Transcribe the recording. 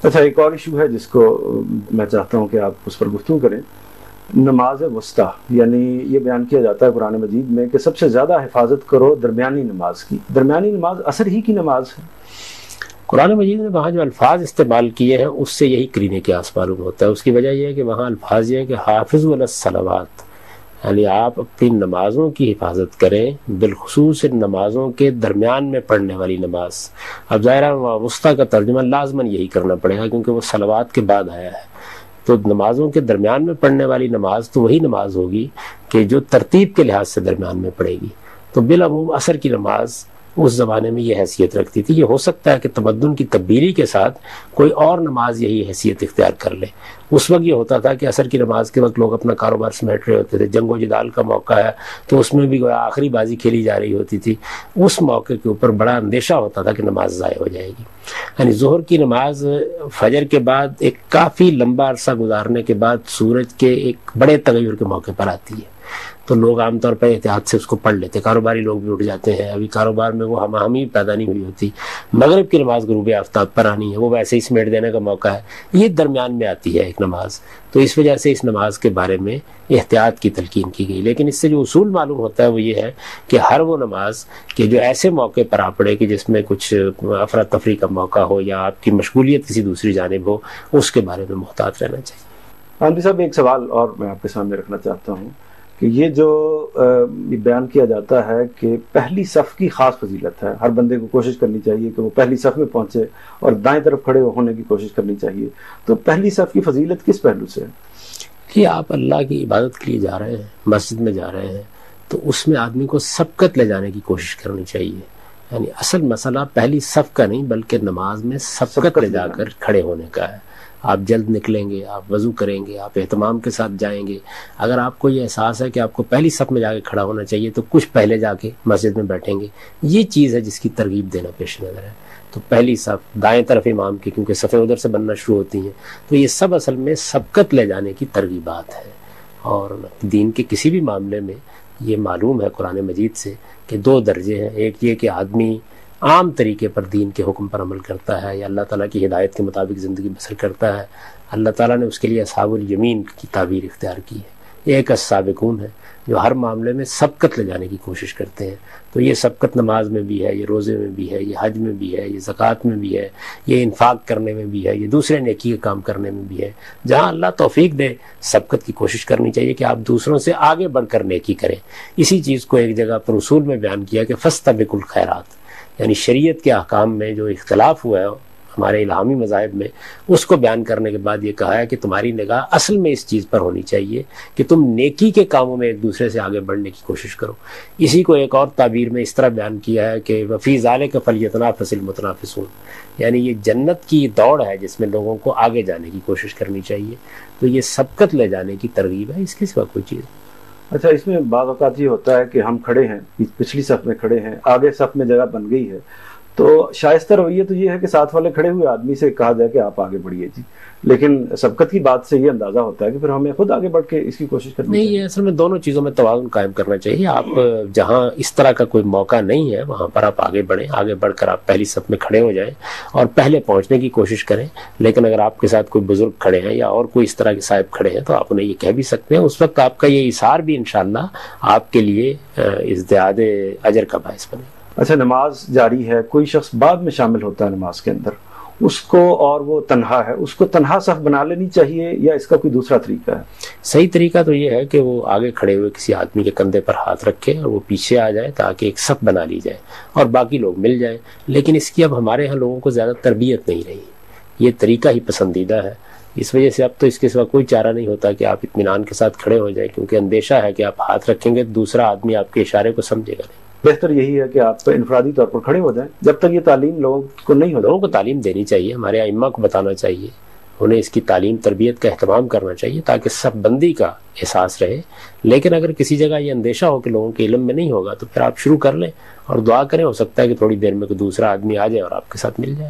اچھا، ایک اور ایشو ہے جس کو میں چاہتا ہوں کہ آپ اس پر گفتگو کریں، نماز وسطیٰ، یعنی یہ بیان کیا جاتا ہے قرآن مجید میں کہ سب سے زیادہ حفاظت کرو درمیانی نماز کی۔ درمیانی نماز عصر ہی کی نماز ہے۔ قرآن مجید نے وہاں جو الفاظ استعمال کیے ہیں اس سے یہی قرینے قیاس معلوم ہوتا ہے۔ اس کی وجہ یہ ہے کہ وہاں الفاظ یہ ہے کہ حافظوا علی الصلوات، یعنی آپ اپنی نمازوں کی حفاظت کریں، بالخصوص ان نمازوں کے درمیان میں پڑھنے والی نماز۔ اب ظاہرہ وسطیٰ کا ترجمہ لازماً یہی کرنا پڑے گا کیونکہ وہ صلوات کے بعد آیا ہے، تو نمازوں کے درمیان میں پڑھنے والی نماز تو وہی نماز ہوگی کہ جو ترتیب کے لحاظ سے درمیان میں پڑے گی۔ تو بالعموم عصر کی نماز اس زمانے میں یہ حیثیت رکھتی تھی۔ یہ ہو سکتا ہے کہ تمدن کی تبدیلی کے ساتھ کوئی اور نماز یہی حیثیت اختیار کر لے۔ اس وقت یہ ہوتا تھا کہ عصر کی نماز کے وقت لوگ اپنا کاروبار سمیٹ رہے ہوتے تھے، جنگ و جدال کا موقع ہے تو اس میں بھی آخری بازی کھیلی جا رہی ہوتی تھی، اس موقع کے اوپر بڑا اندیشہ ہوتا تھا کہ نماز ضائع ہو جائے گی۔ یعنی ظہر کی نماز فجر کے بعد ایک کافی لمبا عرصہ گزارنے کے بعد سورج کے ایک بڑے تغیر کے موقع پر آتی ہے، تو لوگ عام طور پر احتیاط سے اس کو پڑھ لیتے، کاروباری لوگ بھی اٹھ جاتے ہیں، ابھی کاروبار میں وہ ہم آہنگی پیدا نہیں ہوئی ہوتی، مغرب کی نماز غروب آفتاب پر آنی ہے، وہ ویسے ہی سمیٹ دینے کا موقع ہے، یہ درمیان میں آتی ہے ایک نماز، تو اس وجہ سے اس نماز کے بارے میں احتیاط کی تلقین کی گئی۔ لیکن اس سے جو اصول معلوم ہوتا ہے وہ یہ ہے کہ ہر وہ نماز کہ جو ایسے موقع پر آ پڑے کہ جس میں کچھ افراتفری کا موقع ہو یا آپ کی مشغولیت کسی دوسری جانب ہو، اس کے بارے میں محتاط رہنا چاہیے۔ عامری صاحب، ایک سوال اور میں آپ کے سامنے رکھنا چاہتا ہوں کہ یہ جو بیان کیا جاتا ہے کہ پہلی صف کی خاص فضیلت ہے، ہر بندے کو کوشش کرنی چاہیے کہ وہ پہلی صف میں پہنچے اور دائیں طرف کھڑے ہونے کی کوشش کرنی چاہیے، تو پہلی صف کی فضیلت کس پہلو سے ہے؟ کہ آپ اللہ کی عبادت کے لیے جا رہے ہیں، مسجد میں جا رہے ہیں، تو اس میں آدمی کو سبقت لے جانے کی کوشش کرنی چاہیے۔ یعنی اصل مسئلہ پہلی صف کا نہیں بلکہ نماز میں سبقت لے جا کر کھڑے ہونے کا ہے۔ آپ جلد نکلیں گے، آپ وضو کریں گے، آپ اہتمام کے ساتھ جائیں گے، اگر آپ کو یہ احساس ہے کہ آپ کو پہلی صف میں جا کے کھڑا ہونا چاہیے تو کچھ پہلے جا کے مسجد میں بیٹھیں گے، یہ چیز ہے جس کی ترغیب دینا پیش نظر ہے۔ تو پہلی صف دائیں طرف امام کی، کیونکہ صفیں ادھر سے بننا شروع ہوتی ہیں، تو یہ سب اصل میں سبقت لے جانے کی ترغیبات ہیں۔ اور دین کے کسی بھی معاملے میں یہ معلوم ہے قرآن مجید سے کہ دو درجے ہیں، ایک یہ کہ آدمی عام طریقے پر دین کے حکم پر عمل کرتا ہے یا اللہ تعالیٰ کی ہدایت کے مطابق زندگی بسر کرتا ہے، اللہ تعالیٰ نے اس کے لیے اصحاب الیمین کی تعبیر اختیار کی ہے، ایک السابقون ہے جو ہر معاملے میں سبقت لے جانے کی کوشش کرتے ہیں۔ تو یہ سبقت نماز میں بھی ہے، یہ روزے میں بھی ہے، یہ حج میں بھی ہے، یہ زکوٰۃ میں بھی ہے، یہ انفاق کرنے میں بھی ہے، یہ دوسرے نیکی کے کام کرنے میں بھی ہے۔ جہاں اللہ توفیق دے سبقت کی کوشش کرنی چاہیے کہ آپ دوسروں سے آگے بڑھ کر نیکی کریں۔ اسی چیز کو ایک جگہ پر اصول میں بیان کیا کہ فاستبقوا الخیرات، یعنی شریعت کے احکام میں جو اختلاف ہوا ہے ہمارے الہامی مذاہب میں، اس کو بیان کرنے کے بعد یہ کہا ہے کہ تمہاری نگاہ اصل میں اس چیز پر ہونی چاہیے کہ تم نیکی کے کاموں میں ایک دوسرے سے آگے بڑھنے کی کوشش کرو۔ اسی کو ایک اور تعبیر میں اس طرح بیان کیا ہے کہ وفی ذالک فلیتنافس المتنافسون، یعنی یہ جنت کی دوڑ ہے جس میں لوگوں کو آگے جانے کی کوشش کرنی چاہیے۔ تو یہ سبقت لے جانے کی ترغیب ہے، اس کے سوا کوئی چیز۔ اچھا، اس میں بعض اوقات یہ ہوتا ہے کہ ہم کھڑے ہیں، پچھلی صف میں کھڑے ہیں، آگے صف میں جگہ بن گئی ہے، تو شائستہ رویہ تو یہ ہے کہ ساتھ والے کھڑے ہوئے آدمی سے کہا جائے کہ آپ آگے بڑھیے جی، لیکن سبقت کی بات سے یہ اندازہ ہوتا ہے کہ پھر ہمیں خود آگے بڑھ کے اس کی کوشش کرنی چاہیے۔ نہیں، یہ اصل میں دونوں چیزوں میں توازن قائم کرنا چاہیے۔ آپ جہاں اس طرح کا کوئی موقع نہیں ہے وہاں پر آپ آگے بڑھیں، آگے بڑھ کر آپ پہلی صف میں کھڑے ہو جائیں اور پہلے پہنچنے کی کوشش کریں۔ لیکن اگر آپ کے ساتھ کوئی بزرگ کھڑے ہیں یا اور کوئی اس طرح کے صاحب کھڑے ہیں تو آپ انہیں یہ کہہ بھی سکتے ہیں، اس وقت آپ کا یہ اثار بھی انشاءاللہ آپ کے لیے ازدیاد اجر کا باعث بنے گا۔ اچھا، نماز جاری ہے، کوئی شخص بعد میں شامل ہوتا ہے نماز کے اندر، اس کو اور وہ تنہا ہے، اس کو تنہا صف بنا لینی چاہیے یا اس کا کوئی دوسرا طریقہ ہے؟ صحیح طریقہ تو یہ ہے کہ وہ آگے کھڑے ہوئے کسی آدمی کے کندھے پر ہاتھ رکھے اور وہ پیچھے آ جائے تاکہ ایک صف بنا لی جائے اور باقی لوگ مل جائیں۔ لیکن اس کی اب ہمارے ہاں لوگوں کو زیادہ تربیت نہیں رہی، یہ طریقہ ہی پسندیدہ ہے، اس وجہ سے اب تو اس کے سوا کوئی چارہ نہیں ہوتا کہ آپ اطمینان کے ساتھ کھڑے ہو جائیں، کیونکہ اندیشہ ہے کہ آپ ہاتھ رکھیں گے دوسرا آدمی آپ کے اشارے کو سمجھے گا نہیں۔ بہتر یہی ہے کہ آپ انفرادی طور پر کھڑے ہو جائیں جب تک یہ تعلیم لوگوں کو نہیں ہو۔ لوگوں کو تعلیم دینی چاہیے، ہمارے ائمہ کو بتانا چاہیے، انہیں اس کی تعلیم تربیت کا اہتمام کرنا چاہیے تاکہ صف بندی کا احساس رہے۔ لیکن اگر کسی جگہ یہ اندیشہ ہو کہ لوگوں کے علم میں نہیں ہوگا تو پھر آپ شروع کر لیں اور دعا کریں، ہو سکتا ہے کہ تھوڑی دیر میں کوئی دوسرا آدمی آ جائے اور آپ کے ساتھ مل جائے۔